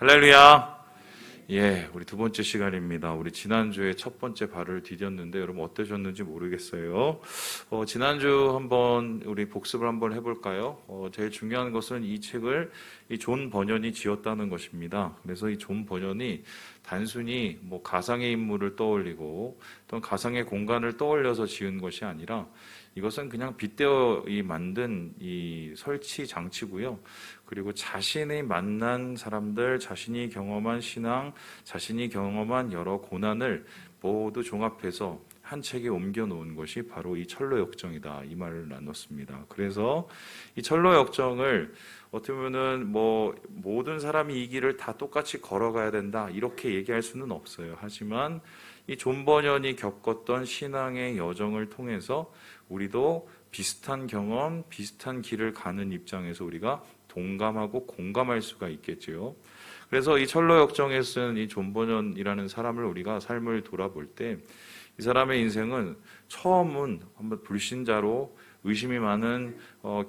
할렐루야. 우리 두 번째 시간입니다. 우리 지난주에 첫 번째 발을 디뎠는데 여러분 어떠셨는지 모르겠어요. 지난주 한번 우리 복습을 한번 해볼까요? 제일 중요한 것은 이 책을 이 존 버년이 지었다는 것입니다. 그래서 이 존 버년이 단순히 뭐 가상의 인물을 떠올리고 또는 가상의 공간을 떠올려서 지은 것이 아니라 이것은 그냥 빗대어 만든 이 설치 장치고요. 그리고 자신이 만난 사람들, 자신이 경험한 신앙, 자신이 경험한 여러 고난을 모두 종합해서 한 책에 옮겨 놓은 것이 바로 이 철로역정이다. 이 말을 나눴습니다. 그래서 이 철로역정을 어떻게 보면은 뭐 모든 사람이 이 길을 다 똑같이 걸어가야 된다. 이렇게 얘기할 수는 없어요. 하지만 이 존 버년이 겪었던 신앙의 여정을 통해서 우리도 비슷한 경험, 비슷한 길을 가는 입장에서 우리가 동감하고 공감할 수가 있겠지요. 그래서 이 철로역정에 쓴 이 존 버년이라는 사람을 우리가 삶을 돌아볼 때 이 사람의 인생은 처음은 한번 불신자로 의심이 많은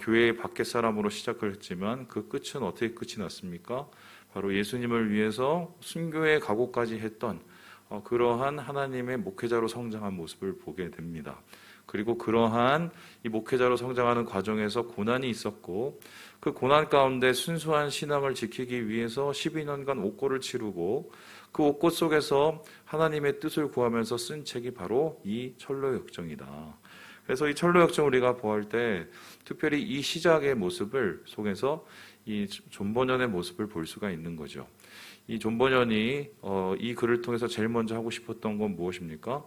교회의 밖에 사람으로 시작을 했지만 그 끝은 어떻게 끝이 났습니까? 바로 예수님을 위해서 순교의 각오까지 했던 그러한 하나님의 목회자로 성장한 모습을 보게 됩니다. 그리고 그러한 이 목회자로 성장하는 과정에서 고난이 있었고 그 고난 가운데 순수한 신앙을 지키기 위해서 12년간 옥고를 치르고 그 옥고 속에서 하나님의 뜻을 구하면서 쓴 책이 바로 이 철로역정이다. 그래서 이 철로역정 우리가 보할 때 특별히 이 시작의 모습을 속에서 이 존 버년의 모습을 볼 수가 있는 거죠. 이 존 버년이 이 글을 통해서 제일 먼저 하고 싶었던 건 무엇입니까?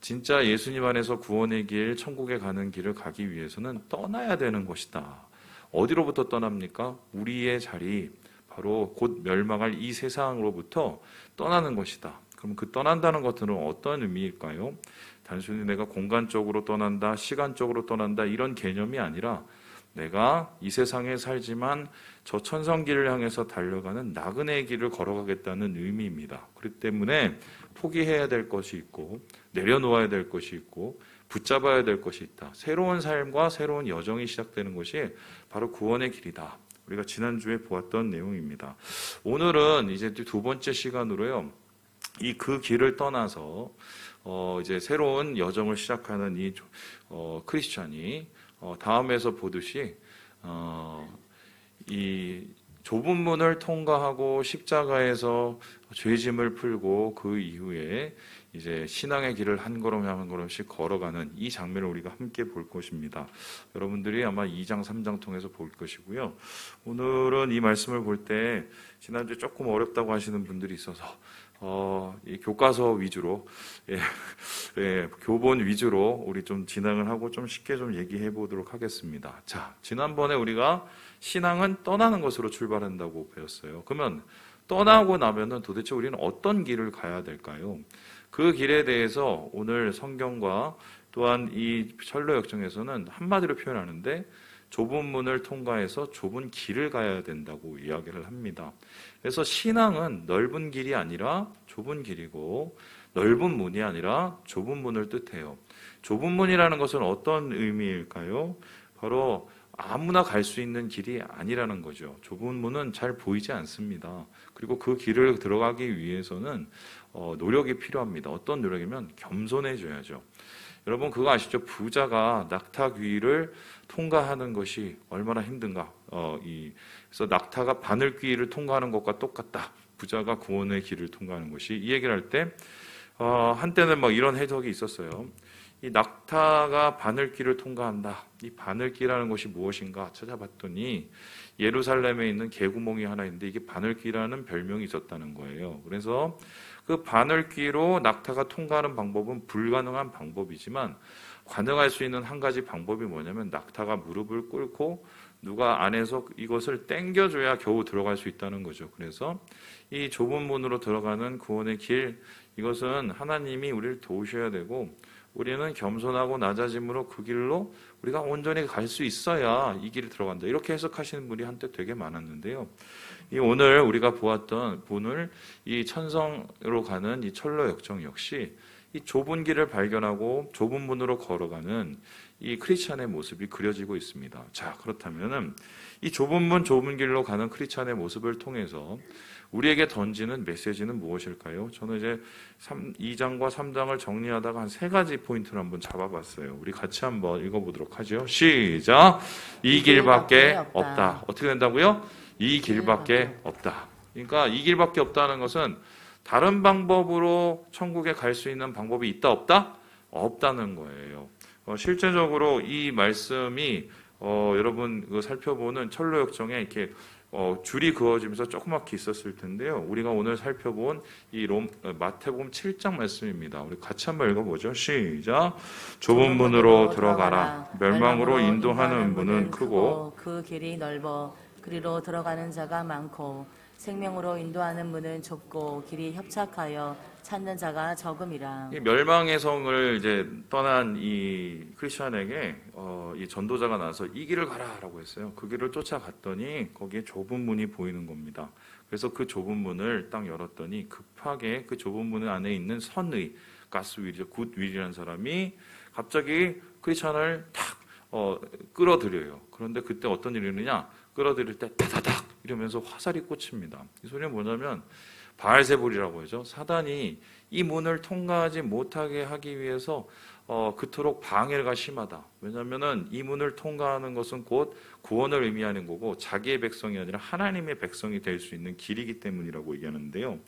진짜 예수님 안에서 구원의 길, 천국에 가는 길을 가기 위해서는 떠나야 되는 것이다. 어디로부터 떠납니까? 우리의 자리, 바로 곧 멸망할 이 세상으로부터 떠나는 것이다. 그럼 그 떠난다는 것들은 어떤 의미일까요? 단순히 내가 공간적으로 떠난다, 시간적으로 떠난다 이런 개념이 아니라 내가 이 세상에 살지만 저 천성길을 향해서 달려가는 나그네의 길을 걸어가겠다는 의미입니다. 그렇기 때문에 포기해야 될 것이 있고 내려놓아야 될 것이 있고 붙잡아야 될 것이 있다. 새로운 삶과 새로운 여정이 시작되는 것이 바로 구원의 길이다. 우리가 지난주에 보았던 내용입니다. 오늘은 이제 두 번째 시간으로요. 이 그 길을 떠나서 이제 새로운 여정을 시작하는 이 크리스찬이 다음에서 보듯이 이 좁은 문을 통과하고 십자가에서 죄짐을 풀고 그 이후에 이제 신앙의 길을 한 걸음 한 걸음씩 걸어가는 이 장면을 우리가 함께 볼 것입니다. 여러분들이 아마 2장, 3장 통해서 볼 것이고요. 오늘은 이 말씀을 볼 때 지난주에 조금 어렵다고 하시는 분들이 있어서 이 교과서 위주로 교본 위주로 우리 좀 진행을 하고 좀 쉽게 좀 얘기해 보도록 하겠습니다. 자, 지난번에 우리가 신앙은 떠나는 것으로 출발한다고 배웠어요. 그러면 떠나고 나면은 도대체 우리는 어떤 길을 가야 될까요? 그 길에 대해서 오늘 성경과 또한 이 철로역정에서는 한마디로 표현하는데 좁은 문을 통과해서 좁은 길을 가야 된다고 이야기를 합니다. 그래서 신앙은 넓은 길이 아니라 좁은 길이고 넓은 문이 아니라 좁은 문을 뜻해요. 좁은 문이라는 것은 어떤 의미일까요? 바로 아무나 갈 수 있는 길이 아니라는 거죠. 좁은 문은 잘 보이지 않습니다. 그리고 그 길을 들어가기 위해서는 노력이 필요합니다. 어떤 노력이면 겸손해져야죠. 여러분 그거 아시죠? 부자가 낙타 귀를 통과하는 것이 얼마나 힘든가. 그래서 낙타가 바늘귀를 통과하는 것과 똑같다. 부자가 구원의 길을 통과하는 것이. 이 얘기를 할 때 한때는 막 이런 해석이 있었어요. 이 낙타가 바늘길을 통과한다. 이 바늘길이라는 것이 무엇인가 찾아봤더니 예루살렘에 있는 개구멍이 하나 있는데 이게 바늘길이라는 별명이 있었다는 거예요. 그래서 그 바늘길로 낙타가 통과하는 방법은 불가능한 방법이지만 가능할 수 있는 한 가지 방법이 뭐냐면 낙타가 무릎을 꿇고 누가 안에서 이것을 당겨줘야 겨우 들어갈 수 있다는 거죠. 그래서 이 좁은 문으로 들어가는 구원의 길, 이것은 하나님이 우리를 도우셔야 되고 우리는 겸손하고 낮아짐으로 그 길로 우리가 온전히 갈 수 있어야 이 길에 들어간다. 이렇게 해석하시는 분이 한때 되게 많았는데요. 오늘 우리가 보았던 오늘 이 천성으로 가는 이 철로역정 역시 이 좁은 길을 발견하고 좁은 문으로 걸어가는 이 크리스찬의 모습이 그려지고 있습니다. 자, 그렇다면은 이 좁은 문 좁은 길로 가는 크리스찬의 모습을 통해서 우리에게 던지는 메시지는 무엇일까요? 저는 이제 2장과 3장을 정리하다가 한 3가지 포인트를 한번 잡아봤어요. 우리 같이 한번 읽어보도록 하죠. 시작! 이 길밖에 없다. 어떻게 된다고요? 이 길밖에 없다. 그러니까 이 길밖에 없다는 것은 다른 방법으로 천국에 갈 수 있는 방법이 있다 없다? 없다는 거예요. 실제적으로 이 말씀이 여러분 살펴보는 철로역정에 이렇게 줄이 그어지면서 조그맣게 있었을 텐데요. 우리가 오늘 살펴본 이 마태복음 7장 말씀입니다. 우리 같이 한번 읽어보죠. 시작. 좁은 문으로 들어가라. 멸망으로 인도하는 문은 크고 그 길이 넓어 그리로 들어가는 자가 많고 생명으로 인도하는 문은 좁고 길이 협착하여 찾는 자가 적음이라. 이 멸망의 성을 이제 떠난 이 크리스천에게 이 전도자가 나서 이 길을 가라라고 했어요. 그 길을 쫓아갔더니 거기에 좁은 문이 보이는 겁니다. 그래서 그 좁은 문을 딱 열었더니 급하게 그 좁은 문 안에 있는 선의 가스윌이죠, 굿윌이라는 사람이 갑자기 크리스천을 탁 끌어들여요. 그런데 그때 어떤 일이 있느냐? 끌어들일 때 다다닥 이러면서 화살이 꽂힙니다. 이 소리는 뭐냐면 바알세불이라고 하죠. 사단이 이 문을 통과하지 못하게 하기 위해서 그토록 방해가 심하다. 왜냐하면은 이 문을 통과하는 것은 곧 구원을 의미하는 거고 자기의 백성이 아니라 하나님의 백성이 될 수 있는 길이기 때문이라고 얘기하는데요.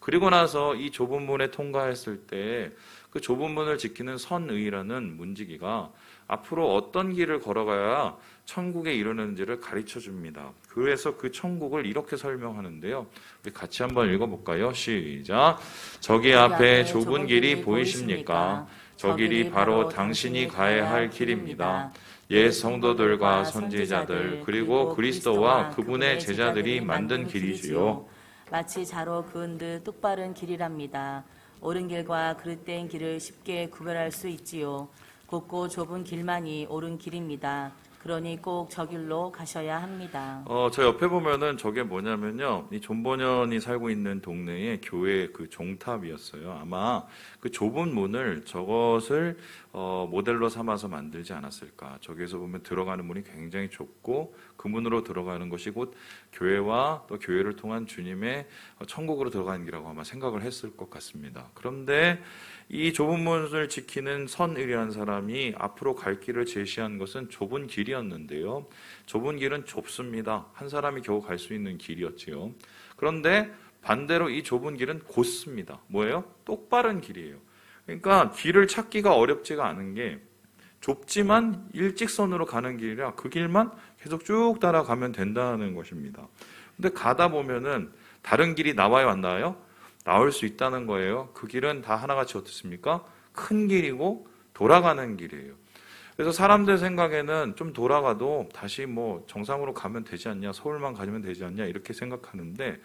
그리고 나서 이 좁은 문에 통과했을 때 그 좁은 문을 지키는 선의라는 문지기가 앞으로 어떤 길을 걸어가야 천국에 이르는지를 가르쳐 줍니다. 그래서 그 천국을 이렇게 설명하는데요. 우리 같이 한번 읽어볼까요? 시작. 저기 앞에 좁은 길이 보이십니까? 저 길이 바로 당신이 가야 할 길입니다. 옛 성도들과 선지자들 그리고 그리스도와 그분의 제자들이 만든 길이지요. 마치 자로 그은 듯 똑바른 길이랍니다. 옳은 길과 그릇된 길을 쉽게 구별할 수 있지요. 곱고 좁은 길만이 옳은 길입니다. 그러니 꼭 저 길로 가셔야 합니다. 저 옆에 보면은 저게 뭐냐면요. 이 존 버년이 살고 있는 동네에 교회 그 종탑이었어요. 아마 그 좁은 문을 저것을 모델로 삼아서 만들지 않았을까. 저기에서 보면 들어가는 문이 굉장히 좁고 그 문으로 들어가는 것이 곧 교회와 또 교회를 통한 주님의 천국으로 들어가는 길이라고 아마 생각을 했을 것 같습니다. 그런데 이 좁은 문을 지키는 선의라는 사람이 앞으로 갈 길을 제시한 것은 좁은 길이었는데요. 좁은 길은 좁습니다. 한 사람이 겨우 갈 수 있는 길이었지요. 그런데 반대로 이 좁은 길은 곧습니다. 뭐예요? 똑바른 길이에요. 그러니까 길을 찾기가 어렵지가 않은 게 좁지만 일직선으로 가는 길이라 그 길만 계속 쭉 따라가면 된다는 것입니다. 근데 가다 보면은 다른 길이 나와요, 안 나와요? 나올 수 있다는 거예요. 그 길은 다 하나같이 어떻습니까? 큰 길이고 돌아가는 길이에요. 그래서 사람들 생각에는 좀 돌아가도 다시 뭐 정상으로 가면 되지 않냐, 서울만 가면 되지 않냐 이렇게 생각하는데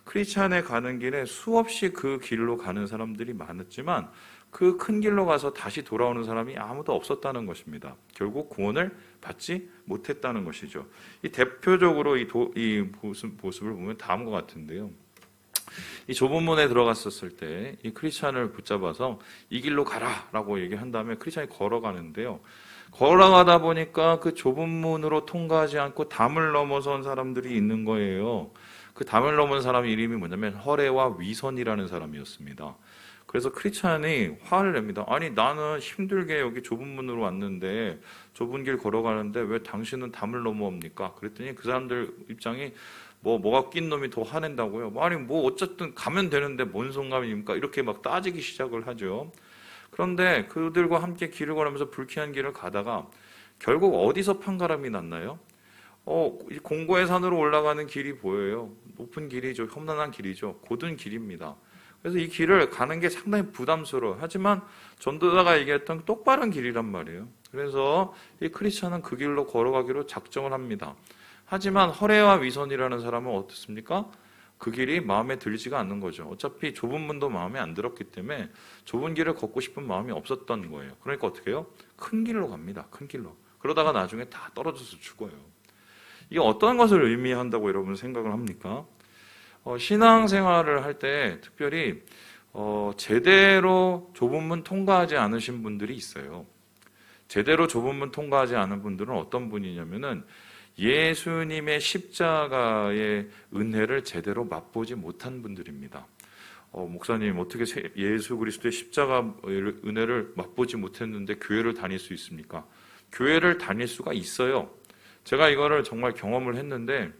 크리스찬에 가는 길에 수없이 그 길로 가는 사람들이 많았지만 그 큰 길로 가서 다시 돌아오는 사람이 아무도 없었다는 것입니다. 결국 구원을 받지 못했다는 것이죠. 이 대표적으로 이 모습을 보면 다음과 같은데요. 이 좁은 문에 들어갔었을 때 이 크리스찬을 붙잡아서 이 길로 가라라고 얘기한 다음에 크리스찬이 걸어가는데요. 걸어가다 보니까 그 좁은 문으로 통과하지 않고 담을 넘어선 사람들이 있는 거예요. 그 담을 넘은 사람 이름이 뭐냐면 허례와 위선이라는 사람이었습니다. 그래서 크리스찬이 화를 냅니다. 아니 나는 힘들게 여기 좁은 문으로 왔는데 좁은 길 걸어가는데 왜 당신은 담을 넘어옵니까? 그랬더니 그 사람들 입장이 뭐가 낀 놈이 더 화낸다고요? 아니 뭐 어쨌든 가면 되는데 뭔 상관입니까? 이렇게 막 따지기 시작을 하죠. 그런데 그들과 함께 길을 걸으면서 불쾌한 길을 가다가 결국 어디서 판가름이 났나요? 공고의 산으로 올라가는 길이 보여요. 높은 길이죠. 험난한 길이죠. 곧은 길입니다. 그래서 이 길을 가는 게 상당히 부담스러워요. 하지만 전도자가 얘기했던 똑바른 길이란 말이에요. 그래서 이 크리스찬은 그 길로 걸어가기로 작정을 합니다. 하지만 허례와 위선이라는 사람은 어떻습니까? 그 길이 마음에 들지가 않는 거죠. 어차피 좁은 문도 마음에 안 들었기 때문에 좁은 길을 걷고 싶은 마음이 없었던 거예요. 그러니까 어떻게 해요? 큰 길로 갑니다. 큰 길로. 그러다가 나중에 다 떨어져서 죽어요. 이게 어떤 것을 의미한다고 여러분 생각을 합니까? 신앙생활을 할 때 특별히 제대로 좁은 문 통과하지 않으신 분들이 있어요. 제대로 좁은 문 통과하지 않은 분들은 어떤 분이냐면은 예수님의 십자가의 은혜를 제대로 맛보지 못한 분들입니다. 목사님 어떻게 예수 그리스도의 십자가 은혜를 맛보지 못했는데 교회를 다닐 수 있습니까? 교회를 다닐 수가 있어요. 제가 이거를 정말 경험을 했는데,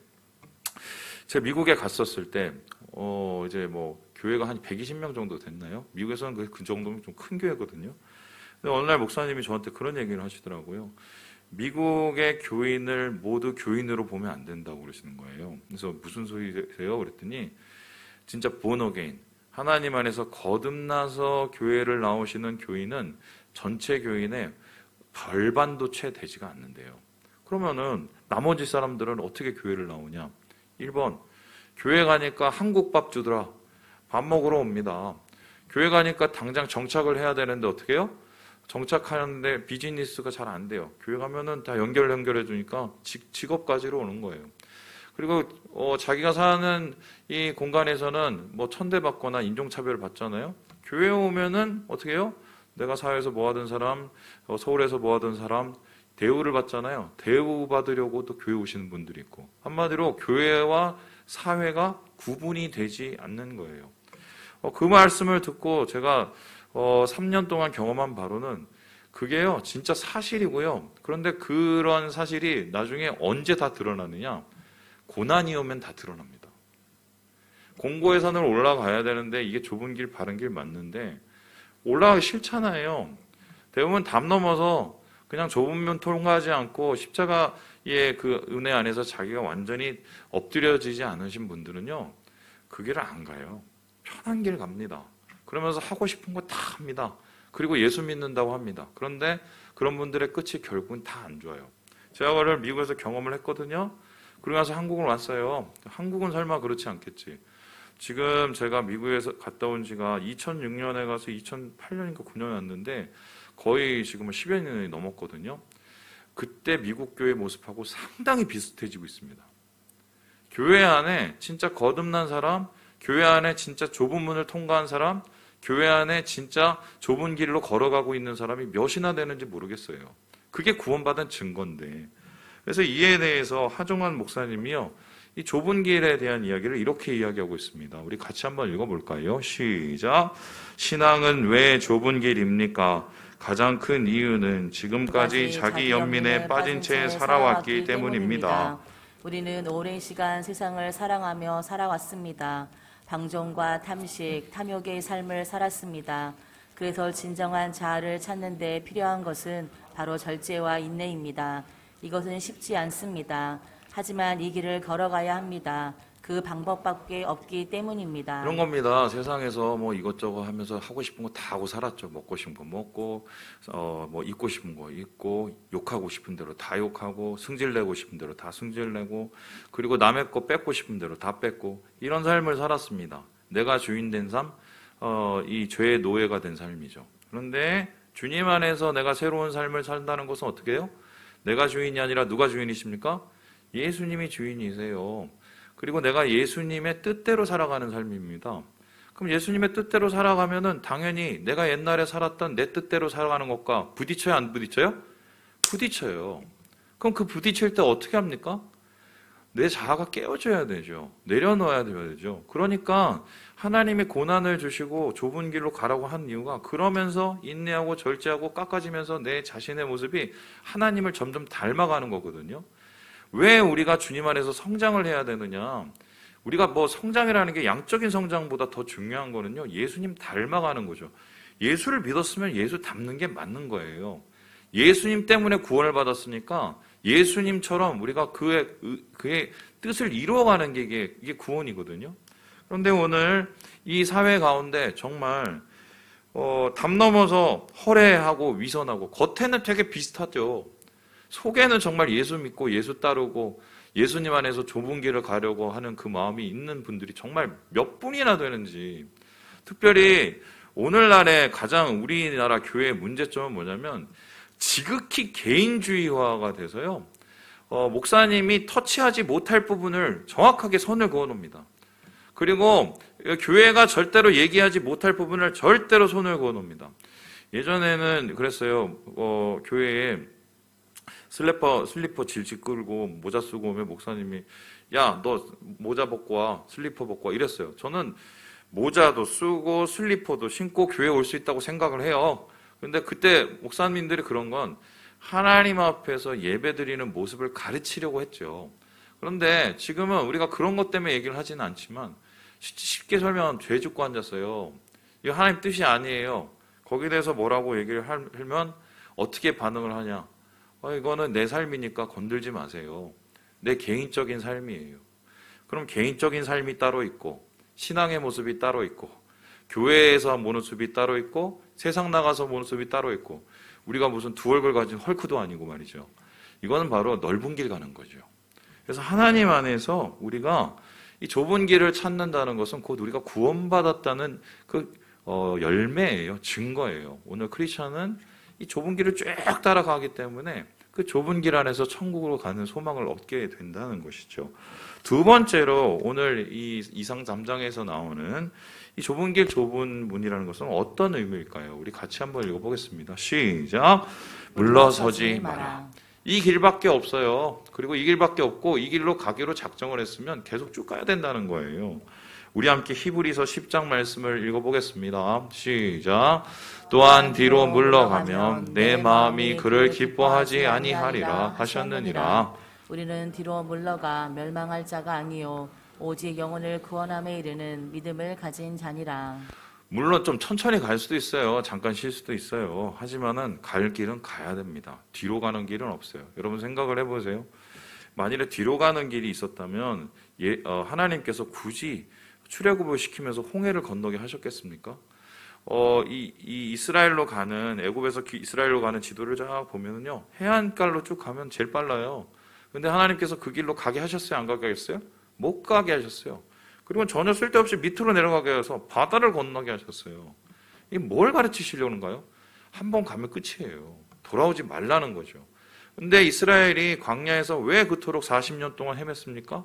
제가 미국에 갔었을 때 이제 뭐 교회가 한 120명 정도 됐나요? 미국에서는 그 정도면 좀 큰 교회거든요. 근데 어느 날 목사님이 저한테 그런 얘기를 하시더라고요. 미국의 교인을 모두 교인으로 보면 안 된다고 그러시는 거예요. 그래서 무슨 소리세요? 그랬더니 진짜 born again, 하나님 안에서 거듭나서 교회를 나오시는 교인은 전체 교인의 절반도 채 되지가 않는데요. 그러면은 나머지 사람들은 어떻게 교회를 나오냐? 1번, 교회 가니까 한국밥 주더라. 밥 먹으러 옵니다. 교회 가니까 당장 정착을 해야 되는데 어떻게 해요? 정착하는데 비즈니스가 잘 안 돼요. 교회 가면은 다 연결해 주니까 직업까지로 오는 거예요. 그리고 자기가 사는 이 공간에서는 뭐 천대받거나 인종차별을 받잖아요. 교회 오면은 어떻게 해요? 내가 사회에서 뭐 하던 사람, 서울에서 뭐 하던 사람 대우를 받잖아요. 대우 받으려고 또 교회 오시는 분들이 있고, 한마디로 교회와 사회가 구분이 되지 않는 거예요. 그 말씀을 듣고 제가 3년 동안 경험한 바로는 그게요, 진짜 사실이고요. 그런데 그런 사실이 나중에 언제 다 드러나느냐? 고난이 오면 다 드러납니다. 공고의 산을 올라가야 되는데 이게 좁은 길, 바른 길 맞는데 올라가기 싫잖아요. 대부분 담 넘어서 그냥 좁은 문 통과하지 않고 십자가의 그 은혜 안에서 자기가 완전히 엎드려지지 않으신 분들은요, 그 길을 안 가요. 편한 길 갑니다. 그러면서 하고 싶은 거 다 합니다. 그리고 예수 믿는다고 합니다. 그런데 그런 분들의 끝이 결국은 다 안 좋아요. 제가 그걸 미국에서 경험을 했거든요. 그러고 나서 한국을 왔어요. 한국은 설마 그렇지 않겠지. 지금 제가 미국에서 갔다 온 지가 2006년에 가서 2008년인가 9년에 왔는데 거의 지금은 10여 년이 넘었거든요. 그때 미국 교회 모습하고 상당히 비슷해지고 있습니다. 교회 안에 진짜 거듭난 사람, 교회 안에 진짜 좁은 문을 통과한 사람, 교회 안에 진짜 좁은 길로 걸어가고 있는 사람이 몇이나 되는지 모르겠어요. 그게 구원받은 증거인데. 그래서 이에 대해서 하종환 목사님이요, 이 좁은 길에 대한 이야기를 이렇게 이야기하고 있습니다. 우리 같이 한번 읽어볼까요? 시작. 신앙은 왜 좁은 길입니까? 가장 큰 이유는 지금까지 자기 연민에 빠진 채 살아왔기 때문입니다. 우리는 오랜 시간 세상을 사랑하며 살아왔습니다. 방종과 탐식, 탐욕의 삶을 살았습니다. 그래서 진정한 자아를 찾는 데 필요한 것은 바로 절제와 인내입니다. 이것은 쉽지 않습니다. 하지만 이 길을 걸어가야 합니다. 그 방법밖에 없기 때문입니다. 그런 겁니다. 세상에서 뭐 이것저것 하면서 하고 싶은 거 다 하고 살았죠. 먹고 싶은 거 먹고, 뭐 입고 싶은 거 입고, 욕하고 싶은 대로 다 욕하고, 승질내고 싶은 대로 다 승질내고, 그리고 남의 거 뺏고 싶은 대로 다 뺏고, 이런 삶을 살았습니다. 내가 주인 된 삶, 이 죄의 노예가 된 삶이죠. 그런데 주님 안에서 내가 새로운 삶을 산다는 것은 어떻게 해요? 내가 주인이 아니라 누가 주인이십니까? 예수님이 주인이세요. 그리고 내가 예수님의 뜻대로 살아가는 삶입니다. 그럼 예수님의 뜻대로 살아가면은 당연히 내가 옛날에 살았던 내 뜻대로 살아가는 것과 부딪혀요, 안 부딪혀요? 부딪혀요. 그럼 그 부딪힐 때 어떻게 합니까? 내 자아가 깨어져야 되죠. 내려놓아야 되죠. 그러니까 하나님이 고난을 주시고 좁은 길로 가라고 한 이유가, 그러면서 인내하고 절제하고 깎아지면서 내 자신의 모습이 하나님을 점점 닮아가는 거거든요. 왜 우리가 주님 안에서 성장을 해야 되느냐? 우리가 뭐 성장이라는 게 양적인 성장보다 더 중요한 거는요, 예수님 닮아가는 거죠. 예수를 믿었으면 예수 닮는 게 맞는 거예요. 예수님 때문에 구원을 받았으니까 예수님처럼 우리가 그의 뜻을 이루어가는 게 이게 구원이거든요. 그런데 오늘 이 사회 가운데 정말 담 넘어서 허례하고 위선하고, 겉에는 되게 비슷하죠. 속에는 정말 예수 믿고 예수 따르고 예수님 안에서 좁은 길을 가려고 하는 그 마음이 있는 분들이 정말 몇 분이나 되는지. 특별히 오늘날의 가장 우리나라 교회의 문제점은 뭐냐면 지극히 개인주의화가 돼서요, 목사님이 터치하지 못할 부분을 정확하게 선을 그어놓습니다. 그리고 교회가 절대로 얘기하지 못할 부분을 절대로 손을 그어놓습니다. 예전에는 그랬어요. 교회에 슬리퍼 질질 끌고 모자 쓰고 오면 목사님이 야, 너 모자 벗고 와, 슬리퍼 벗고 와 이랬어요. 저는 모자도 쓰고 슬리퍼도 신고 교회 올 수 있다고 생각을 해요. 근데 그때 목사님들이 그런 건 하나님 앞에서 예배드리는 모습을 가르치려고 했죠. 그런데 지금은 우리가 그런 것 때문에 얘기를 하지는 않지만 쉽게 설명하면 죄 짓고 앉았어요. 이거 하나님 뜻이 아니에요. 거기에 대해서 뭐라고 얘기를 하면 어떻게 반응을 하냐. 이거는 내 삶이니까 건들지 마세요. 내 개인적인 삶이에요. 그럼 개인적인 삶이 따로 있고 신앙의 모습이 따로 있고 교회에서 모습이 따로 있고 세상 나가서 모습이 따로 있고 우리가 무슨 두 얼굴 가진 헐크도 아니고 말이죠. 이거는 바로 넓은 길 가는 거죠. 그래서 하나님 안에서 우리가 이 좁은 길을 찾는다는 것은 곧 우리가 구원받았다는 그 열매예요. 증거예요. 오늘 크리스천은 이 좁은 길을 쭉 따라가기 때문에 그 좁은 길 안에서 천국으로 가는 소망을 얻게 된다는 것이죠. 두 번째로 오늘 이 2상 3장에서 나오는 이 좁은 길 좁은 문이라는 것은 어떤 의미일까요? 우리 같이 한번 읽어보겠습니다. 시작. 물러서지 마라. 이 길밖에 없어요. 그리고 이 길밖에 없고 이 길로 가기로 작정을 했으면 계속 쭉 가야 된다는 거예요. 우리 함께 히브리서 10장 말씀을 읽어보겠습니다. 시작. 또한 뒤로 물러가면 내 마음이 그를 기뻐하지 아니하리라 하셨느니라. 우리는 뒤로 물러가 멸망할 자가 아니요 오직 영혼을 구원함에 이르는 믿음을 가진 자니라. 물론 좀 천천히 갈 수도 있어요. 잠깐 쉴 수도 있어요. 하지만은 갈 길은 가야 됩니다. 뒤로 가는 길은 없어요. 여러분 생각을 해보세요. 만일에 뒤로 가는 길이 있었다면 하나님께서 굳이 출애굽을 시키면서 홍해를 건너게 하셨겠습니까? 이 이스라엘로 가는 애굽에서 이스라엘로 가는 지도를 쫙 보면은요 해안가로 쭉 가면 제일 빨라요. 근데 하나님께서 그 길로 가게 하셨어요? 안 가게 하셨어요? 못 가게 하셨어요. 그리고 전혀 쓸데없이 밑으로 내려가게 해서 바다를 건너게 하셨어요. 이게 뭘 가르치시려는가요? 한 번 가면 끝이에요. 돌아오지 말라는 거죠. 근데 이스라엘이 광야에서 왜 그토록 40년 동안 헤맸습니까?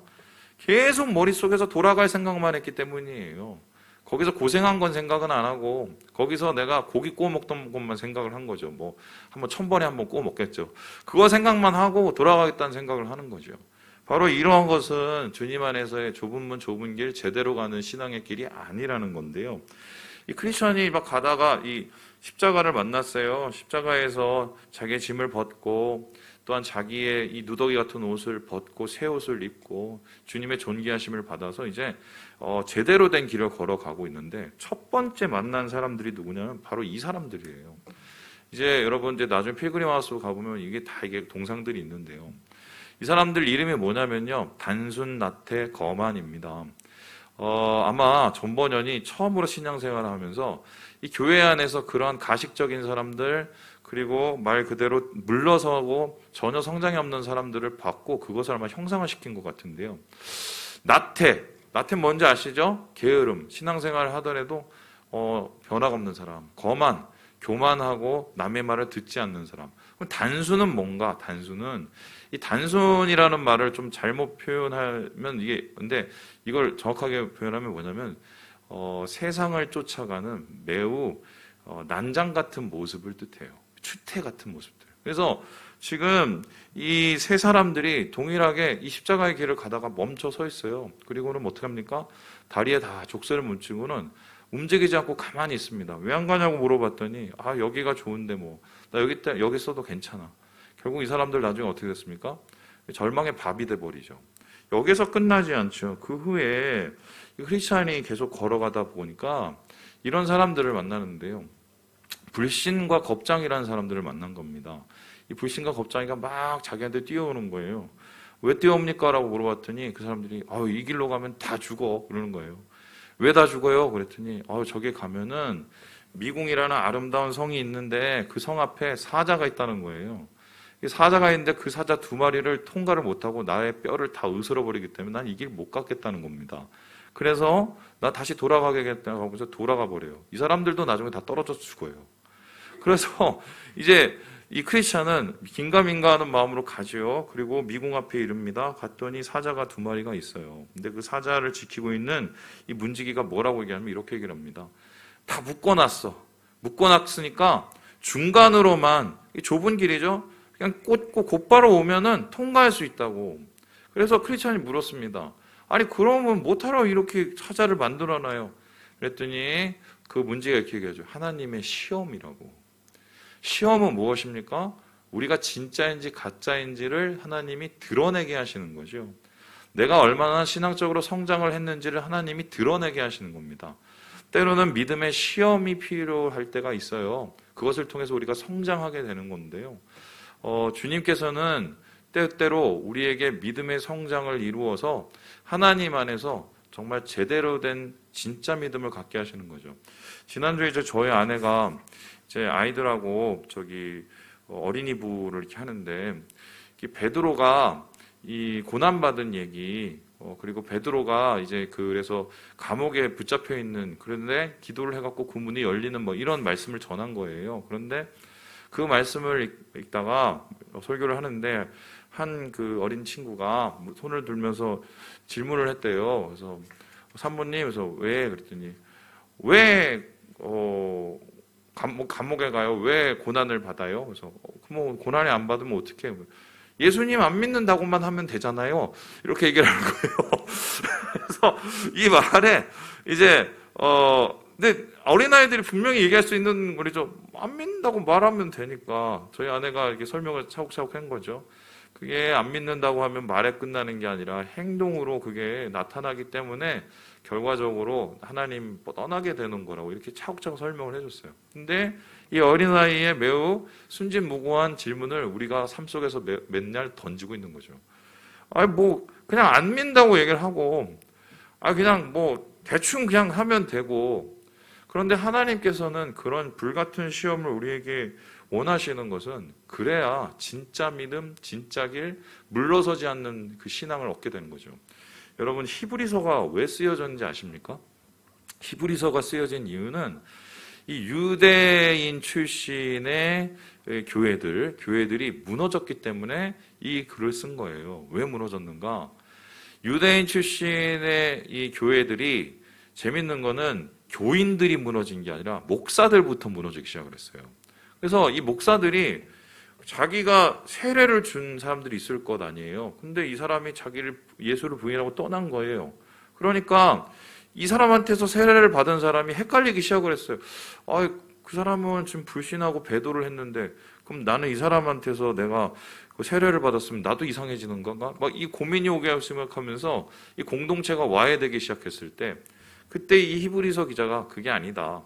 계속 머릿속에서 돌아갈 생각만 했기 때문이에요. 거기서 고생한 건 생각은 안 하고 거기서 내가 고기 구워 먹던 것만 생각을 한 거죠. 뭐 한번 1000번에 한번 구워 먹겠죠. 그거 생각만 하고 돌아가겠다는 생각을 하는 거죠. 바로 이러한 것은 주님 안에서의 좁은 문 좁은 길 제대로 가는 신앙의 길이 아니라는 건데요. 이 크리스천이 막 가다가 이 십자가를 만났어요. 십자가에서 자기의 짐을 벗고 또한 자기의 이 누더기 같은 옷을 벗고 새 옷을 입고 주님의 존귀하심을 받아서 이제 제대로 된 길을 걸어가고 있는데 첫 번째 만난 사람들이 누구냐면 바로 이 사람들이에요. 이제 여러분 이제 나중에 필그림 하우스 가보면 이게 동상들이 있는데요. 이 사람들 이름이 뭐냐면요. 단순, 나태, 거만입니다. 아마 전번연이 처음으로 신앙생활을 하면서 이 교회 안에서 그러한 가식적인 사람들 그리고 말 그대로 물러서고 전혀 성장이 없는 사람들을 봤고 그것을 아마 형상화 시킨 것 같은데요. 나태 뭔지 아시죠? 게으름, 신앙생활을 하더라도 변화가 없는 사람. 거만, 교만하고 남의 말을 듣지 않는 사람. 그럼 단순은 뭔가? 단순은 이 단순이라는 말을 좀 잘못 표현하면 근데 이걸 정확하게 표현하면 뭐냐면 세상을 쫓아가는 매우 난장 같은 모습을 뜻해요. 추태 같은 모습들. 그래서 지금 이 세 사람들이 동일하게 이 십자가의 길을 가다가 멈춰 서 있어요. 그리고는 어떻게 합니까? 다리에 다 족쇄를 문치고는 움직이지 않고 가만히 있습니다. 왜 안 가냐고 물어봤더니 여기가 좋은데 뭐 나 여기 있어도 괜찮아. 결국 이 사람들 나중에 어떻게 됐습니까? 절망의 밥이 돼버리죠. 여기서 끝나지 않죠. 그 후에 크리스찬이 계속 걸어가다 보니까 이런 사람들을 만나는데요. 불신과 겁장이라는 사람들을 만난 겁니다. 이 불신과 겁장이가 막 자기한테 뛰어오는 거예요. 왜 뛰어옵니까? 라고 물어봤더니 그 사람들이 이 길로 가면 다 죽어 그러는 거예요. 왜 다 죽어요? 그랬더니 저기 가면은 미궁이라는 아름다운 성이 있는데 그 성 앞에 사자가 있다는 거예요. 사자가 있는데 그 사자 2마리를 통과를 못하고 나의 뼈를 다 으스러버리기 때문에 난 이 길 못 갔겠다는 겁니다. 그래서 나 다시 돌아가겠다고 하면서 돌아가 버려요. 이 사람들도 나중에 다 떨어져서 죽어요. 그래서 이제 이 크리스찬은 긴가민가하는 마음으로 가죠. 그리고 미궁 앞에 이릅니다. 갔더니 사자가 2마리가 있어요. 근데 그 사자를 지키고 있는 이 문지기가 뭐라고 얘기하면 이렇게 얘기를 합니다. 다 묶어놨어. 묶어놨으니까 중간으로만, 좁은 길이죠. 그냥 꽂고 곧바로 오면은 통과할 수 있다고. 그래서 크리스찬이 물었습니다. 아니 그러면 못하러 이렇게 사자를 만들어놔요? 그랬더니 그 문제가 이렇게 얘기하죠. 하나님의 시험이라고. 시험은 무엇입니까? 우리가 진짜인지 가짜인지를 하나님이 드러내게 하시는 거죠. 내가 얼마나 신앙적으로 성장을 했는지를 하나님이 드러내게 하시는 겁니다. 때로는 믿음의 시험이 필요할 때가 있어요. 그것을 통해서 우리가 성장하게 되는 건데요. 주님께서는 때때로 우리에게 믿음의 성장을 이루어서 하나님 안에서 정말 제대로 된 진짜 믿음을 갖게 하시는 거죠. 지난주에 저희 아내가 제 아이들하고 어린이부를 이렇게 하는데, 베드로가 이 고난받은 얘기, 그리고 베드로가 이제 그래서 감옥에 붙잡혀 있는, 그런데 기도를 해갖고 그 문이 열리는 이런 말씀을 전한 거예요. 그런데 그 말씀을 읽다가 설교를 하는데 한 그 어린 친구가 손을 들면서 질문을 했대요. 그래서 산모님, 그래서 왜? 그랬더니 왜 감옥에 가요? 왜 고난을 받아요? 그래서 고난이 안 받으면 어떻게 해요? 예수님 안 믿는다고만 하면 되잖아요. 이렇게 얘기를 하는 거예요. 그래서 이 말에 이제 근데 어린아이들이 분명히 얘기할 수 있는 거죠. 안 믿는다고 말하면 되니까. 저희 아내가 이렇게 설명을 차곡차곡 한 거죠. 그게 안 믿는다고 하면 말에 끝나는 게 아니라 행동으로 그게 나타나기 때문에 결과적으로 하나님 떠나게 되는 거라고 이렇게 차곡차곡 설명을 해줬어요. 근데 이 어린아이의 매우 순진무구한 질문을 우리가 삶 속에서 맨날 던지고 있는 거죠. 그냥 안 믿는다고 얘기를 하고, 그냥 대충 그냥 하면 되고. 그런데 하나님께서는 그런 불같은 시험을 우리에게 원하시는 것은 그래야 진짜 믿음, 진짜 길, 물러서지 않는 그 신앙을 얻게 되는 거죠. 여러분, 히브리서가 왜 쓰여졌는지 아십니까? 히브리서가 쓰여진 이유는 이 유대인 출신의 교회들이 무너졌기 때문에 이 글을 쓴 거예요. 왜 무너졌는가? 유대인 출신의 이 교회들이, 재밌는 거는 교인들이 무너진 게 아니라 목사들부터 무너지기 시작을 했어요. 그래서 이 목사들이 자기가 세례를 준 사람들이 있을 것 아니에요. 근데 이 사람이 예수를 부인하고 떠난 거예요. 그러니까 이 사람한테서 세례를 받은 사람이 헷갈리기 시작을 했어요. 그 사람은 지금 불신하고 배도를 했는데, 그럼 나는 이 사람한테서 내가 그 세례를 받았으면 나도 이상해지는 건가? 이 고민이 오게 생각하면서 이 공동체가 와해되기 시작했을 때, 그때 이 히브리서 기자가 그게 아니다.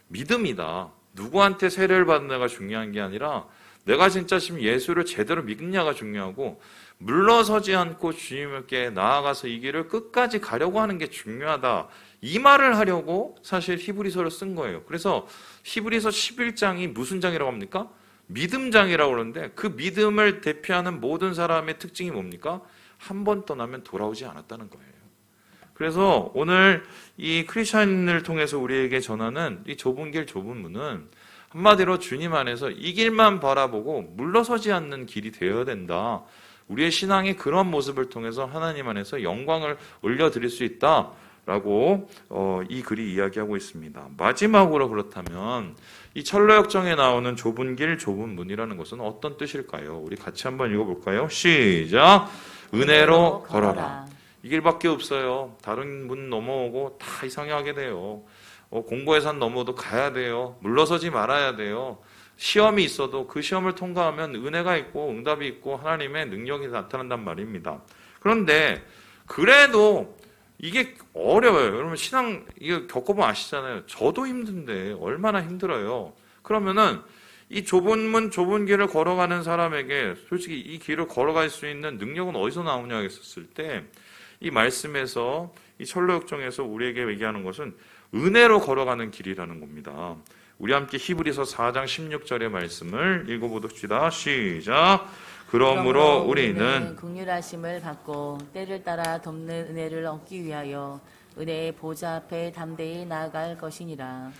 믿음이다. 누구한테 세례를 받느냐가 중요한 게 아니라 내가 진짜 지금 예수를 제대로 믿느냐가 중요하고, 물러서지 않고 주님께 나아가서 이 길을 끝까지 가려고 하는 게 중요하다. 이 말을 하려고 사실 히브리서를 쓴 거예요. 그래서 히브리서 11장이 무슨 장이라고 합니까? 믿음장이라고 그러는데, 그 믿음을 대표하는 모든 사람의 특징이 뭡니까? 한 번 떠나면 돌아오지 않았다는 거예요. 그래서 오늘 이 크리스천을 통해서 우리에게 전하는 이 좁은 길, 좁은 문은 한마디로 주님 안에서 이 길만 바라보고 물러서지 않는 길이 되어야 된다. 우리의 신앙이 그런 모습을 통해서 하나님 안에서 영광을 올려드릴 수 있다라고 이 글이 이야기하고 있습니다. 마지막으로 그렇다면 이 철로역정에 나오는 좁은 길, 좁은 문이라는 것은 어떤 뜻일까요? 우리 같이 한번 읽어볼까요? 시작! 은혜로 걸어라. 이 길밖에 없어요. 다른 문 넘어오고 다 이상하게 돼요. 공고의 산 넘어도 가야 돼요. 물러서지 말아야 돼요. 시험이 있어도 그 시험을 통과하면 은혜가 있고 응답이 있고 하나님의 능력이 나타난단 말입니다. 그런데 그래도 이게 어려워요. 여러분 신앙 이거 겪어보면 아시잖아요. 저도 힘든데 얼마나 힘들어요. 그러면은 이 좁은 문, 좁은 길을 걸어가는 사람에게 솔직히 이 길을 걸어갈 수 있는 능력은 어디서 나오냐 했었을 때, 이 말씀에서 이 철로역정에서 우리에게 얘기하는 것은 은혜로 걸어가는 길이라는 겁니다. 우리 함께 히브리서 4장 16절의 말씀을 읽어보십시다. 시작! 그러므로 우리는 긍휼하심을 받고 때를 따라 돕는 은혜를 얻기 위하여 은혜의 보좌 앞에 담대히 나아갈 것이니라.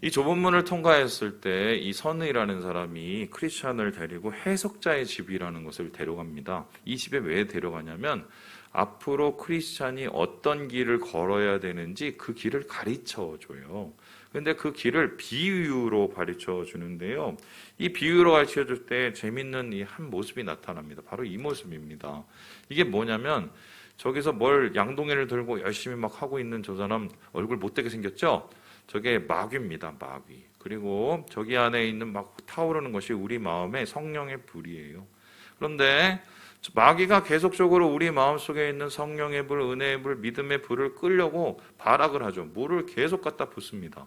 이 좁은 문을 통과했을 때 이 선의라는 사람이 크리스찬을 데리고 해석자의 집이라는 것을 데려갑니다. 이 집에 왜 데려가냐면 앞으로 크리스찬이 어떤 길을 걸어야 되는지 그 길을 가르쳐 줘요. 근데 그 길을 비유로 가르쳐 주는데요. 이 비유로 가르쳐 줄 때 재밌는 이 한 모습이 나타납니다. 바로 이 모습입니다. 이게 뭐냐면 저기서 뭘 양동이를 들고 열심히 막 하고 있는 저 사람 얼굴 못되게 생겼죠? 저게 마귀입니다. 마귀. 그리고 저기 안에 있는 막 타오르는 것이 우리 마음의 성령의 불이에요. 그런데 마귀가 계속적으로 우리 마음속에 있는 성령의 불, 은혜의 불, 믿음의 불을 끌려고 발악을 하죠. 물을 계속 갖다 붓습니다.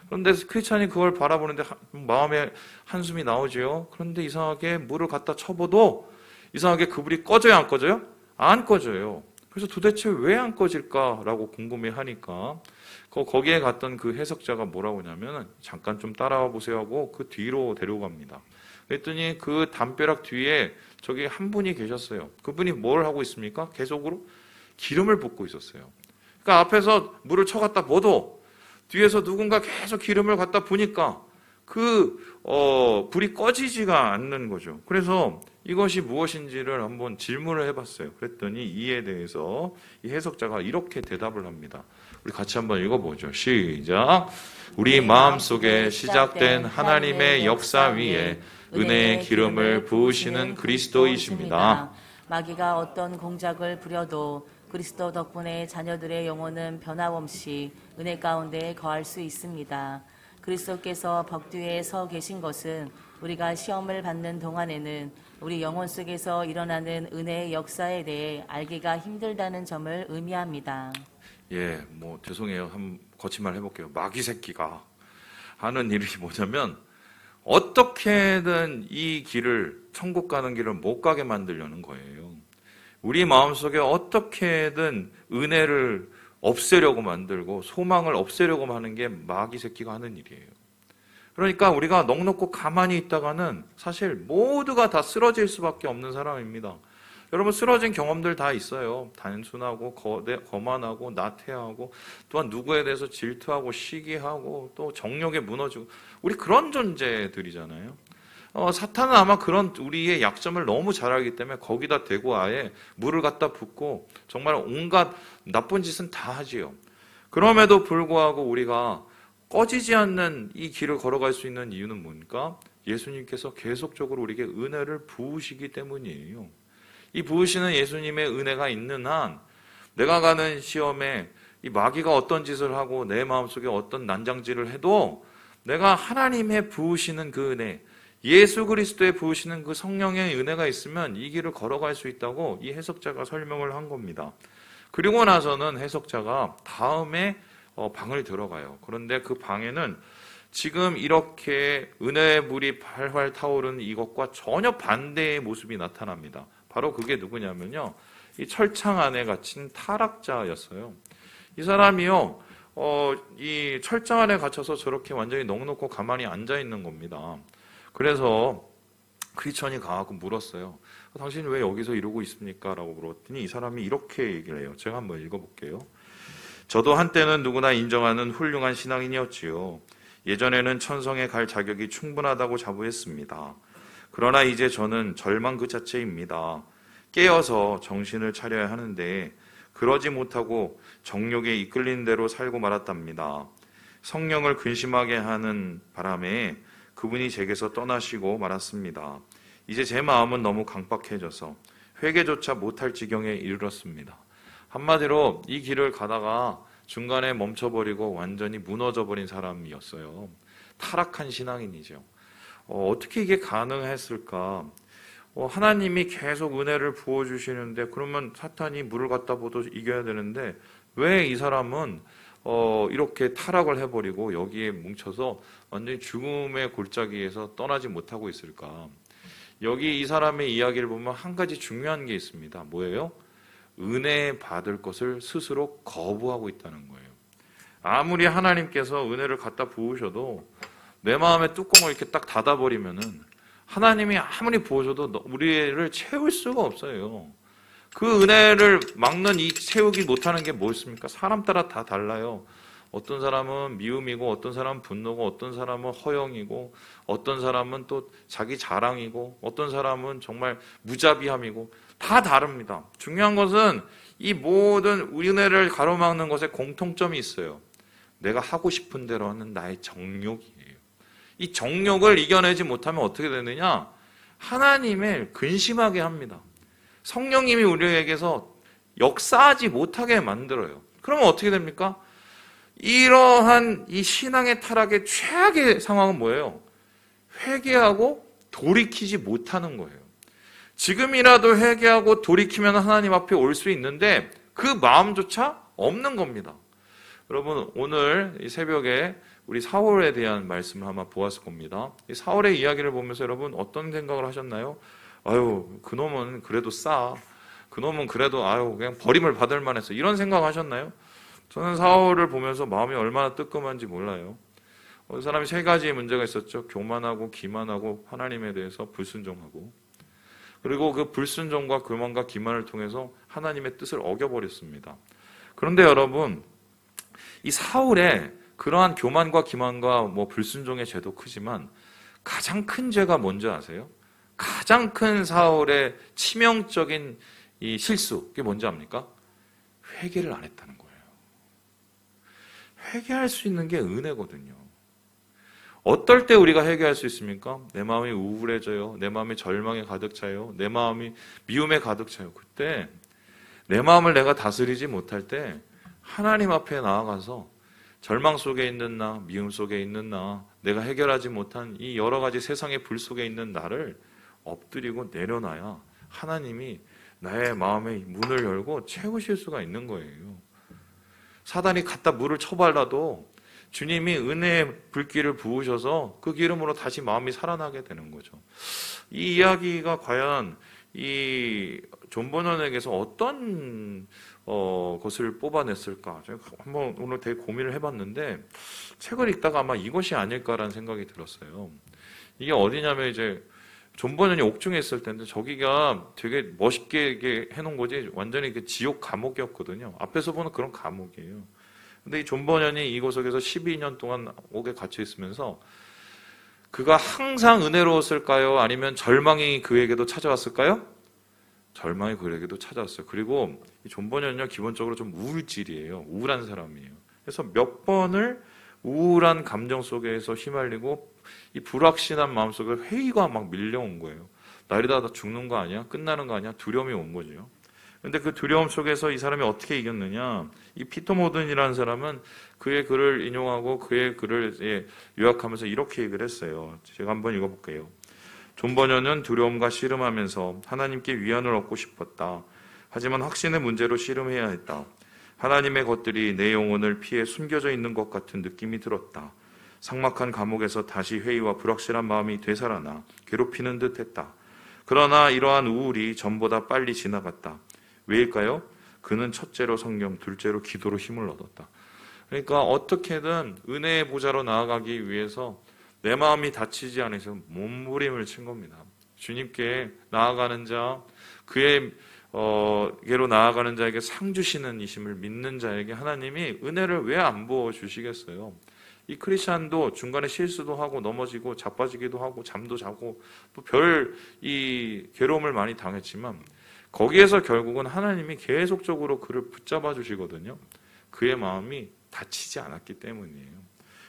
그런데 크리스찬이 그걸 바라보는데 마음에 한숨이 나오지요. 그런데 이상하게 물을 갖다 쳐봐도 이상하게 그 불이 꺼져요, 안 꺼져요? 안 꺼져요. 그래서 도대체 왜 안 꺼질까라고 궁금해하니까 거기에 갔던 그 해석자가 뭐라고 하냐면 잠깐 좀 따라와 보세요 하고 그 뒤로 데리고 갑니다. 그랬더니 그 담벼락 뒤에 저기 한 분이 계셨어요. 그분이 뭘 하고 있습니까? 계속으로 기름을 붓고 있었어요. 그러니까 앞에서 물을 쳐갖다 둬도 뒤에서 누군가 계속 기름을 갖다 부니까 불이 꺼지지가 않는 거죠. 그래서 이것이 무엇인지를 한번 질문을 해봤어요. 그랬더니 이에 대해서 이 해석자가 이렇게 대답을 합니다. 우리 같이 한번 읽어보죠. 시작. 우리 마음속에 시작된 하나님의 역사 위에 은혜의 기름을 부으시는 그리스도이십니다. 마귀가 어떤 공작을 부려도 그리스도 덕분에 자녀들의 영혼은 변함없이 은혜 가운데 거할 수 있습니다. 그리스도께서 벽뒤에 서 계신 것은 우리가 시험을 받는 동안에는 우리 영혼 속에서 일어나는 은혜의 역사에 대해 알기가 힘들다는 점을 의미합니다. 예, 죄송해요. 한번 거친 말 해볼게요. 마귀 새끼가 하는 일이 뭐냐면 어떻게든 이 길을, 천국 가는 길을 못 가게 만들려는 거예요. 우리 마음속에 어떻게든 은혜를 없애려고 만들고 소망을 없애려고 하는 게 마귀 새끼가 하는 일이에요. 그러니까 우리가 넋놓고 가만히 있다가는 사실 모두가 다 쓰러질 수밖에 없는 사람입니다. 여러분 쓰러진 경험들 다 있어요. 단순하고 거만하고 나태하고 또한 누구에 대해서 질투하고 시기하고 또 정욕에 무너지고 우리 그런 존재들이잖아요. 사탄은 아마 그런 우리의 약점을 너무 잘 알기 때문에 거기다 대고 아예 물을 갖다 붓고 정말 온갖 나쁜 짓은 다 하지요. 그럼에도 불구하고 우리가 꺼지지 않는 이 길을 걸어갈 수 있는 이유는 뭡니까? 예수님께서 계속적으로 우리에게 은혜를 부으시기 때문이에요. 이 부으시는 예수님의 은혜가 있는 한 내가 가는 시험에 이 마귀가 어떤 짓을 하고 내 마음속에 어떤 난장질을 해도 내가 하나님의 부으시는 그 은혜, 예수 그리스도의 부으시는 그 성령의 은혜가 있으면 이 길을 걸어갈 수 있다고 이 해석자가 설명을 한 겁니다. 그리고 나서는 해석자가 다음에 방을 들어가요. 그런데 그 방에는 지금 이렇게 은혜의 물이 활활 타오르는 이것과 전혀 반대의 모습이 나타납니다. 바로 그게 누구냐면요. 이 철창 안에 갇힌 타락자였어요. 이 사람이요. 이 철장 안에 갇혀서 저렇게 완전히 넋놓고 가만히 앉아 있는 겁니다. 그래서 크리스천이 가고 물었어요. 당신 왜 여기서 이러고 있습니까? 라고 물었더니 이 사람이 이렇게 얘기를 해요. 제가 한번 읽어볼게요. 저도 한때는 누구나 인정하는 훌륭한 신앙인이었지요. 예전에는 천성에 갈 자격이 충분하다고 자부했습니다. 그러나 이제 저는 절망 그 자체입니다. 깨어서 정신을 차려야 하는데 그러지 못하고 정욕에 이끌린 대로 살고 말았답니다. 성령을 근심하게 하는 바람에 그분이 제게서 떠나시고 말았습니다. 이제 제 마음은 너무 강박해져서 회개조차 못할 지경에 이르렀습니다. 한마디로 이 길을 가다가 중간에 멈춰버리고 완전히 무너져버린 사람이었어요. 타락한 신앙인이죠. 어떻게 이게 가능했을까? 하나님이 계속 은혜를 부어주시는데 그러면 사탄이 물을 갖다 부어도 이겨야 되는데 왜 이 사람은 이렇게 타락을 해버리고 여기에 뭉쳐서 완전히 죽음의 골짜기에서 떠나지 못하고 있을까? 여기 이 사람의 이야기를 보면 한 가지 중요한 게 있습니다. 뭐예요? 은혜 받을 것을 스스로 거부하고 있다는 거예요. 아무리 하나님께서 은혜를 갖다 부으셔도 내 마음의 뚜껑을 이렇게 딱 닫아버리면은 하나님이 아무리 부어줘도 우리를 채울 수가 없어요. 그 은혜를 막는 이 채우기 못하는 게 뭐였습니까? 사람 따라 다 달라요. 어떤 사람은 미움이고 어떤 사람은 분노고 어떤 사람은 허영이고 어떤 사람은 또 자기 자랑이고 어떤 사람은 정말 무자비함이고 다 다릅니다. 중요한 것은 이 모든 은혜를 가로막는 것에 공통점이 있어요. 내가 하고 싶은 대로 하는 나의 정욕이에요. 이 정욕을 이겨내지 못하면 어떻게 되느냐? 하나님을 근심하게 합니다. 성령님이 우리에게서 역사하지 못하게 만들어요. 그러면 어떻게 됩니까? 이러한 이 신앙의 타락의 최악의 상황은 뭐예요? 회개하고 돌이키지 못하는 거예요. 지금이라도 회개하고 돌이키면 하나님 앞에 올 수 있는데 그 마음조차 없는 겁니다. 여러분, 오늘 이 새벽에 우리 사울에 대한 말씀을 한번 보았을 겁니다. 이 사울의 이야기를 보면서 여러분 어떤 생각을 하셨나요? 아유, 그놈은 그래도 그놈은 그래도 그냥 버림을 받을 만했어. 이런 생각 하셨나요? 저는 사울을 보면서 마음이 얼마나 뜨끔한지 몰라요. 그 사람이 세 가지의 문제가 있었죠. 교만하고 기만하고 하나님에 대해서 불순종하고, 그리고 그 불순종과 교만과 기만을 통해서 하나님의 뜻을 어겨버렸습니다. 그런데 여러분, 이 사울의 그러한 교만과 기만과 불순종의 죄도 크지만 가장 큰 죄가 뭔지 아세요? 가장 큰 사울의 치명적인 이 실수, 그게 뭔지 압니까? 회개를 안 했다는 거예요. 회개할 수 있는 게 은혜거든요. 어떨 때 우리가 회개할 수 있습니까? 내 마음이 우울해져요. 내 마음이 절망에 가득 차요. 내 마음이 미움에 가득 차요. 그때 내 마음을 내가 다스리지 못할 때 하나님 앞에 나아가서 절망 속에 있는 나, 미움 속에 있는 나, 내가 해결하지 못한 이 여러 가지 세상의 불 속에 있는 나를 엎드리고 내려놔야 하나님이 나의 마음의 문을 열고 채우실 수가 있는 거예요. 사단이 갖다 물을 쳐발라도 주님이 은혜의 불길을 부으셔서 그 기름으로 다시 마음이 살아나게 되는 거죠. 이 이야기가 과연 이 존 버넌에게서 어떤 것을 뽑아냈을까? 제가 한번 오늘 되게 고민을 해봤는데 책을 읽다가 아마 이것이 아닐까라는 생각이 들었어요. 이게 어디냐면 이제 존 버넌이 옥중에 있을 텐데 저기가 되게 멋있게 이렇게 해놓은 거지 완전히 지옥 감옥이었거든요. 앞에서 보는 그런 감옥이에요. 근데 이 존 버넌이 이곳에서 12년 동안 옥에 갇혀 있으면서 그가 항상 은혜로웠을까요? 아니면 절망이 그에게도 찾아왔을까요? 절망이 그에게도 찾아왔어요. 그리고 이 존 버넌은요, 기본적으로 좀 우울질이에요. 우울한 사람이에요. 그래서 몇 번을 우울한 감정 속에서 휘말리고 이 불확실한 마음속에 회의가 막 밀려온 거예요. 나 이러다 죽는 거 아니야? 끝나는 거 아니야? 두려움이 온 거죠. 근데 그 두려움 속에서 이 사람이 어떻게 이겼느냐? 이 피터 모든이라는 사람은 그의 글을 인용하고 그의 글을 요약하면서 이렇게 얘기를 했어요. 제가 한번 읽어볼게요. 존 버넌은 두려움과 씨름하면서 하나님께 위안을 얻고 싶었다. 하지만 확신의 문제로 씨름해야 했다. 하나님의 것들이 내 영혼을 피해 숨겨져 있는 것 같은 느낌이 들었다. 삭막한 감옥에서 다시 회의와 불확실한 마음이 되살아나 괴롭히는 듯 했다. 그러나 이러한 우울이 전보다 빨리 지나갔다. 왜일까요? 그는 첫째로 성경, 둘째로 기도로 힘을 얻었다. 그러니까 어떻게든 은혜의 보좌로 나아가기 위해서 내 마음이 다치지 않아서 몸부림을 친 겁니다. 주님께 나아가는 자, 그의게로 나아가는 자에게 상 주시는 이심을 믿는 자에게 하나님이 은혜를 왜 안 부어주시겠어요? 이 크리스찬도 중간에 실수도 하고 넘어지고 자빠지기도 하고 잠도 자고 또 이 괴로움을 많이 당했지만 거기에서 결국은 하나님이 계속적으로 그를 붙잡아 주시거든요. 그의 마음이 다치지 않았기 때문이에요.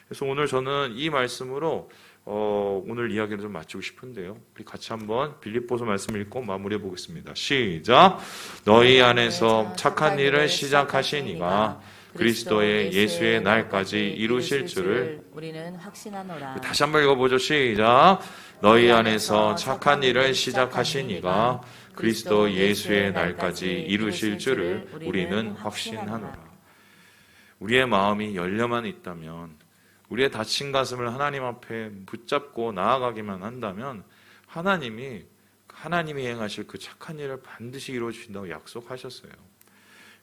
그래서 오늘 저는 이 말씀으로 오늘 이야기를 좀 마치고 싶은데요. 우리 같이 한번 빌립보서 말씀을 읽고 마무리해 보겠습니다. 시작! 너희 안에서 착한 일을 시작하신 이가 그리스도의 예수의 날까지 이루실 줄을 우리는 확신하노라. 다시 한번 읽어보죠. 시작! 너희 안에서 착한 일을 시작하신 이가 그리스도 예수의 날까지 이루실 줄을 우리는 확신하노라. 우리의 마음이 열려만 있다면, 우리의 다친 가슴을 하나님 앞에 붙잡고 나아가기만 한다면 하나님이 행하실 그 착한 일을 반드시 이루어 주신다고 약속하셨어요.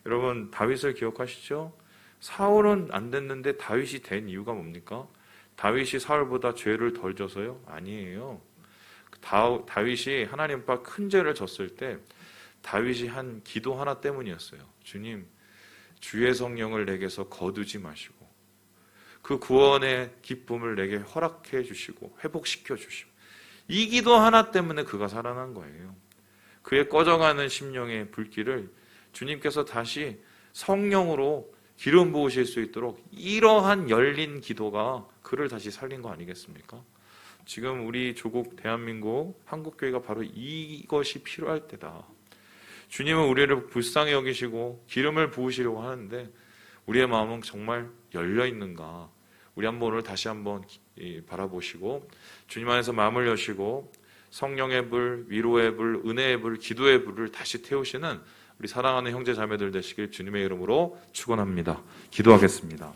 여러분, 다윗을 기억하시죠? 사울은 안 됐는데 다윗이 된 이유가 뭡니까? 다윗이 사울보다 죄를 덜 져서요? 아니에요. 다윗이 하나님 앞에 큰 죄를 졌을 때 다윗이 한 기도 하나 때문이었어요. 주님, 주의 성령을 내게서 거두지 마시고 그 구원의 기쁨을 내게 허락해 주시고 회복시켜 주시고, 이 기도 하나 때문에 그가 살아난 거예요. 그의 꺼져가는 심령의 불길을 주님께서 다시 성령으로 기름 부으실 수 있도록 이러한 열린 기도가 그를 다시 살린 거 아니겠습니까? 지금 우리 조국 대한민국 한국교회가 바로 이것이 필요할 때다. 주님은 우리를 불쌍히 여기시고 기름을 부으시려고 하는데 우리의 마음은 정말 열려 있는가? 우리 한번 오늘 다시 한번 바라보시고 주님 안에서 마음을 여시고 성령의 불, 위로의 불, 은혜의 불, 기도의 불을 다시 태우시는 우리 사랑하는 형제 자매들 되시길 주님의 이름으로 축원합니다. 기도하겠습니다.